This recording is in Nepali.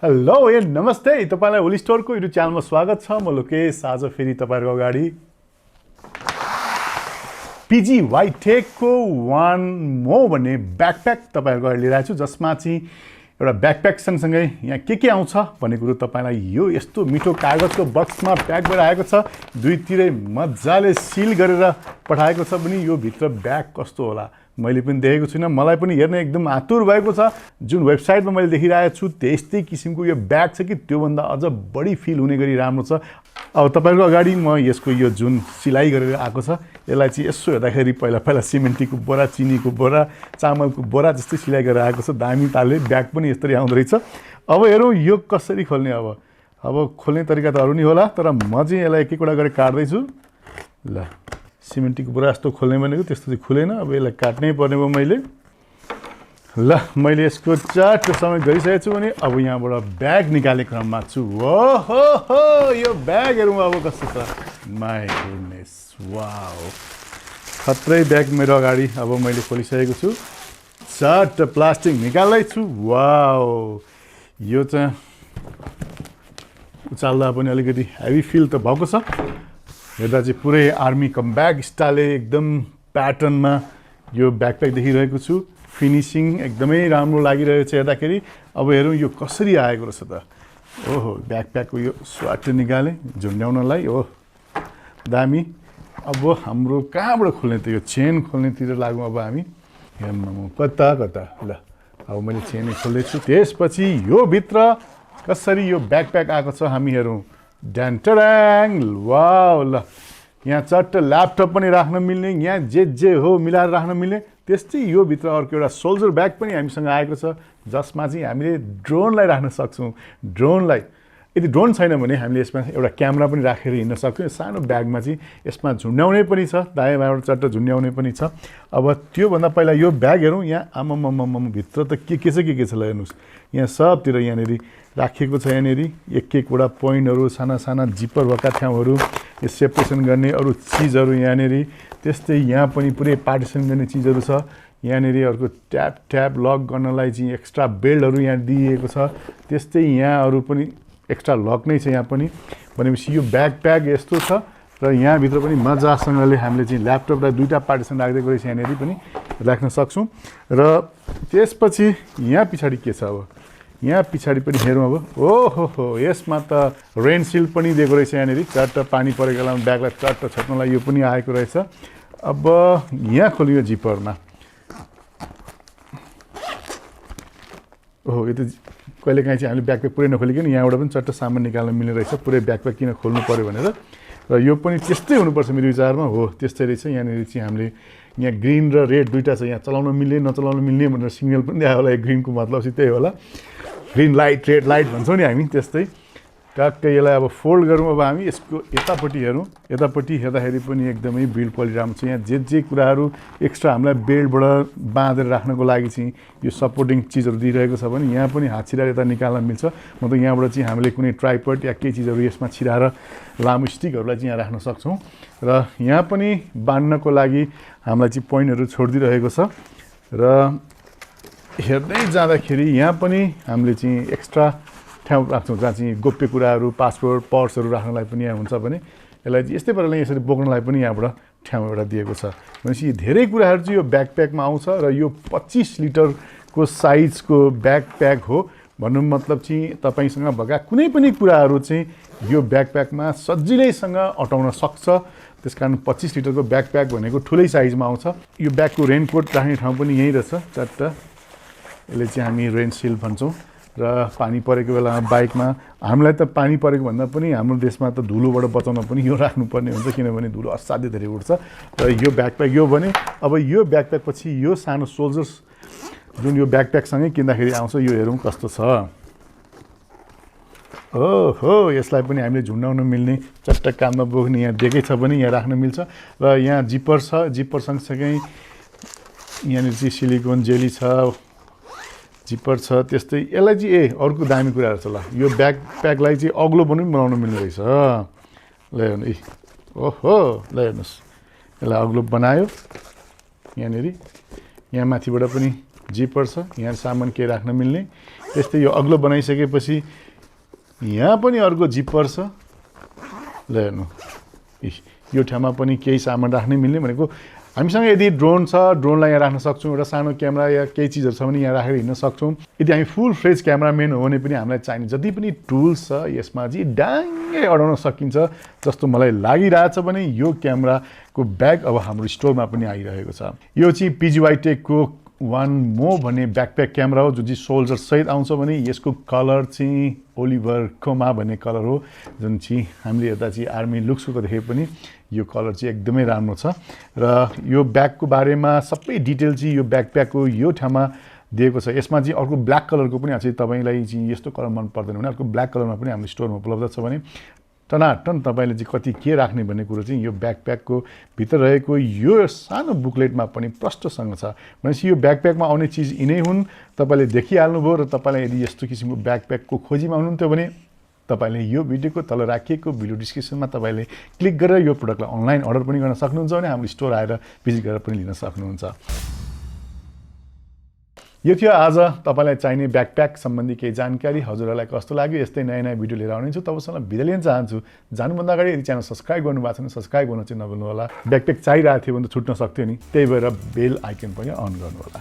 हेलो ए नमस्ते तपाईलाई ओलिज स्टोरको युट्युब च्यानलमा स्वागत छ। म लोकेश आज फेरि तपाईहरुको अगाडि PGYTECH को OneMo भन्ने ब्याकप्याक तपाईहरुको अगाडि लिइरहेको छु, जसमा चाहिँ एउटा ब्याकप्याक सँगसँगै यहाँ के आउँछ भन्ने कुरो तपाईलाई यो यस्तो मिठो कागजको बक्समा प्याक गरेर आएको छ। दुईतिरै मजाले सिल गरेर पठाएको छ पनि। यो भित्र ब्याग कस्तो होला मैले पनि देखेको छुइनँ, मलाई पनि हेर्न एकदम आतुर भएको छ। जुन वेबसाइटमा मैले देखिरहेको छु त्यस्तै किसिमको यो ब्याग छ कि त्योभन्दा अझ बढी फिल हुने गरी राम्रो छ। अब तपाईहरुको अगाडि म यसको यो जुन सिलाइ गरेर आएको छ यसलाई चाहिँ यसो हेर्दाखेरि पहिला सिमेन्टीको बोरा, चिनीको बोरा, चामलको बोरा जस्तै सिलाइ गरेर आएको छ। दामी तालले ब्याग पनि यसरी आउँदो रहेछ। अब हेरौँ यो कसरी खोल्ने। अब खोल्ने तरिका त अरू नै होला, तर म चाहिँ यसलाई एक एकवटा गरेर काट्दैछु। ल, सिमेन्टीको बोरा जस्तो खोल्ने भनेको त्यस्तो चाहिँ खुलेन। अब यसलाई काट्नै पर्ने भयो मैले। ल, मैले यसको चार्ट समय गरिसकेको छु भने अब यहाँबाट ब्याग निकाल्ने क्रममा छु। ओहो, यो ब्याग हेरौँ अब कस्तो छ। माय गुडनेस, वाओ, खत्रै ब्याग मेरो अगाडि अब मैले खोलिसकेको छु। Chart plastic निकाल्दैछु। वाओ, यो चाहिँ उचाल्दा पनि अलिकति हेभी फिल त भएको छ। हेर्दा चाहिँ पुरै आर्मी कम ब्याग स्टाइलले एकदम प्याटर्नमा यो ब्याकप्याक देखिरहेको छु। फिनिसिङ एकदमै राम्रो लागिरहेको छ हेर्दाखेरि। अब हेरौँ यो कसरी आएको रहेछ त। ओहो, ब्याकप्याकको यो स्वाट निकालेँ झुन्ड्याउनलाई। ओह, दामी। अब हाम्रो कहाँबाट खोल्ने त, यो चेन खोल्नेतिर लागौँ अब हामी। हेर्नु कता ल, अब मैले चेनै खोल्दैछु। त्यसपछि यो भित्र कसरी यो ब्याकप्याक आएको छ हामी हेरौँ। ड्याङ, वाओ। ल, यहाँ चट्ट ल्यापटप पनि राख्न मिल्ने, यहाँ जे हो मिलाएर राख्न मिल्ने। त्यस्तै यो भित्र अर्को एउटा सोल्जर ब्याग पनि हामीसँग आएको छ, जसमा चाहिँ हामीले ड्रोनलाई राख्न सक्छौँ। ड्रोनलाई यदि ड्रोन छैन भने हामीले यसमा एउटा क्यामेरा पनि राखेर हिँड्न सक्छौँ। यो सानो ब्यागमा चाहिँ यसमा झुन्ड्याउने पनि छ, दायाँ बायाँबाट चट्ट झुन्ड्याउने पनि छ। अब त्योभन्दा पहिला यो ब्याग हेरौँ। यहाँ आमामामामा भित्र त के छ ल, हेर्नुहोस्। यहाँ सबतिर यहाँनिर राखिएको छ। यहाँनिर एक एकवटा पोइन्टहरू, साना जिपर भएका ठाउँहरू, यो सेपरेसन गर्ने अरू चिजहरू यहाँनिर। त्यस्तै यहाँ पनि पुरै पार्टिसन गर्ने चिजहरू छ। यहाँनिर अर्को ट्याप लक गर्नलाई चाहिँ एक्स्ट्रा बेल्टहरू यहाँ दिइएको छ। त्यस्तै यहाँ अरू पनि एक्स्ट्रा लक नै छ यहाँ पनि। भनेपछि यो ब्याकप्याक यस्तो छ। र यहाँभित्र पनि मजासँगले हामीले चाहिँ ल्यापटपलाई दुईवटा पार्टिसन राखिदिएको रहेछ, यहाँनिर पनि राख्न सक्छौँ। र त्यसपछि यहाँ पछाडि के छ। अब यहाँ पछाडि पनि हेरौँ। अब ओहो, यसमा त रेन सिल्ड पनि दिएको रहेछ यहाँनिर। चट्ट पानी परेको बेलामा ब्यागलाई चट्ट छोप्नलाई यो पनि आएको रहेछ। अब यहाँ खोल्यो जिपरमा। ओहो, यो त कहिलेकाहीँ चाहिँ हामीले ब्याकप्याक पुरै नखोलिकन यहाँबाट पनि चट्ट सामान निकाल्न मिल्ने रहेछ। पुरै ब्याकप्याक किन खोल्नु पऱ्यो भनेर। र यो पनि त्यस्तै हुनुपर्छ मेरो विचारमा। हो, त्यस्तै रहेछ। यहाँनिर चाहिँ हामीले यहाँ ग्रिन र रेड दुईवटा छ। यहाँ चलाउन मिल्ने नचलाउन मिल्ने भनेर सिग्नल पनि दियो होला। ग्रिनको मतलब चाहिँ त्यही होला, ग्रिन लाइट रेड लाइट भन्छौँ नि हामी। त्यस्तै टक्कै यसलाई अब फोल्ड गरौँ। अब हामी यसको यतापट्टि हेरौँ। यतापट्टि हेर्दाखेरि पनि एकदमै बिल्ड क्वालिटी राम्रो छ। यहाँ जे कुराहरू एक्स्ट्रा हामीलाई बेल्टबाट बाँधेर राख्नको लागि चाहिँ यो सपोर्टिङ चिजहरू दिइरहेको छ भने यहाँ पनि हात छिराएर यता निकाल्न मिल्छ। मतलब यहाँबाट चाहिँ हामीले कुनै ट्राइपड या केही चिजहरू यसमा छिराएर लामो स्टिकहरूलाई चाहिँ यहाँ राख्न सक्छौँ। र यहाँ पनि बाँध्नको लागि हामीलाई चाहिँ पोइन्टहरू छोडिदिइरहेको छ। र हेर्दै जाँदाखेरि यहाँ पनि हामीले चाहिँ एक्स्ट्रा ठाउँ राख्छौँ, जहाँ चाहिँ गोप्य कुराहरू, पासपोर्ट, पर्सहरू राख्नलाई पनि यहाँ हुन्छ भने यसलाई चाहिँ यस्तै पाराले यसरी बोक्नलाई पनि यहाँबाट ठाउँ एउटा दिएको छ। भनेपछि धेरै कुराहरू चाहिँ यो ब्याकप्याकमा आउँछ। र यो 25 लिटरको साइजको ब्याकप्याक हो। भन्नु मतलब चाहिँ तपाईँसँग भएका कुनै पनि कुराहरू चाहिँ यो ब्याकप्याकमा सजिलैसँग अटाउन सक्छ। त्यसकारण 25 लिटरको ब्याकप्याक भनेको ठुलै साइजमा आउँछ। यो ब्यागको रेनकोट राख्ने ठाउँ पनि यहीँ रहेछ चट्ट। यसले चाहिँ हामी रेन सिल्ड भन्छौँ। र पानी परेको बेलामा बाइकमा हामीलाई त पानी परेको भन्दा पनि हाम्रो देशमा त धुलोबाट बचाउन पनि यो राख्नुपर्ने हुन्छ, किनभने धुलो असाध्यै धेरै उठ्छ। र यो ब्याकप्याक यो भने अब यो ब्याकप्याक पछि यो सानो सोल्जर्स जुन यो ब्याकप्याकसँगै किन्दाखेरि आउँछ, यो हेरौँ कस्तो छ। ओहो, यसलाई पनि हामीले झुन्डाउन मिल्ने, चट्ट काममा बोक्ने यहाँ दिएकै छ भने यहाँ राख्न मिल्छ। र यहाँ जिपर छ। जिपर सँगसँगै यहाँनिर चाहिँ सिलिकोन जेली छ, जिपर छ। त्यस्तै यसलाई चाहिँ अर्को दामी कुराहरू छ। ल, यो ब्याकप्याकलाई चाहिँ अग्लो पनि बनाउन मिल्ने रहेछ। ल हेर्नु, ओहो, ल हेर्नुहोस्, यसलाई अग्लो बनायो। यहाँनिर यहाँ माथिबाट पनि जिपर छ, यहाँ सामान के राख्न मिल्ने। त्यस्तै यो अग्लो बनाइसकेपछि यहाँ पनि अर्को जिपर छ। ल हेर्नु, यो ठाउँमा पनि केही सामान राख्नै मिल्ने भनेको हामीसँग यदि ड्रोन छ, ड्रोनलाई यहाँ राख्न सक्छौँ, एउटा सानो क्यामेरा या केही चिजहरू छ भने यहाँ राखेर हिँड्न सक्छौँ। यदि हामी फुल फ्रेज क्यामेराम्यान हो भने पनि हामीलाई चाहिने जति पनि टुल्स छ यसमा चाहिँ डाङ्गै अडाउन सकिन्छ जस्तो मलाई लागिरहेछ भने यो क्यामेराको ब्याग अब हाम्रो स्टोरमा पनि आइरहेको छ। यो चाहिँ PGYTECको OneMo भन्ने ब्याकप्याक क्यामेरा हो जुन चाहिँ सोल्जर सहित आउँछ भने यसको कलर चाहिँ ओलिभरकोमा भन्ने कलर हो जुन चाहिँ हामीले हेर्दा चाहिँ आर्मी लुक्सको देखे पनि यो कलर चाहिँ एकदमै राम्रो छ। र यो ब्यागको बारेमा सबै डिटेल चाहिँ यो ब्याकप्याकको यो ठाउँमा दिएको छ। यसमा चाहिँ अर्को ब्ल्याक कलरको पनि चाहिँ तपाईँलाई चाहिँ यस्तो कलर मन पर्दैन भने अर्को ब्ल्याक कलरमा पनि हाम्रो स्टोरमा उपलब्ध छ भने टनाटन तपाईँले चाहिँ कति के राख्ने भन्ने कुरो चाहिँ यो ब्याकप्याकको भित्र रहेको यो सानो बुकलेटमा पनि प्रष्टसँग छ। भनेपछि यो ब्याकप्याकमा आउने चिज यिनै हुन्। तपाईँले देखिहाल्नुभयो र तपाईँलाई यदि यस्तो किसिमको ब्याकप्याकको खोजीमा हुनुहुन्थ्यो भने तपाईँले यो भिडियोको तल राखिएको भिडियो डिस्क्रिप्सनमा तपाईँले क्लिक गरेर यो प्रडक्टलाई अनलाइन अर्डर पनि गर्न सक्नुहुन्छ भने हाम्रो स्टोर आएर भिजिट गरेर पनि लिन सक्नुहुन्छ। यो थियो आज तपाईँलाई चाहिने ब्याकप्याक सम्बन्धी केही जानकारी। हजुरहरूलाई कस्तो लाग्यो? यस्तै नयाँ नयाँ भिडियो लिएर आउनेछु। तबसम्म बिदा लिन चाहन्छु। जानुभन्दा अगाडि यदि च्यानल सब्सक्राइब गर्नुभएको छ भने सब्सक्राइब गर्न चाहिँ नभुल्नु होला। ब्याकप्याक चाहिरहेको थियो भने त छुट्न सक्थ्यो नि, त्यही भएर बेल आइकन पनि अन गर्नु होला।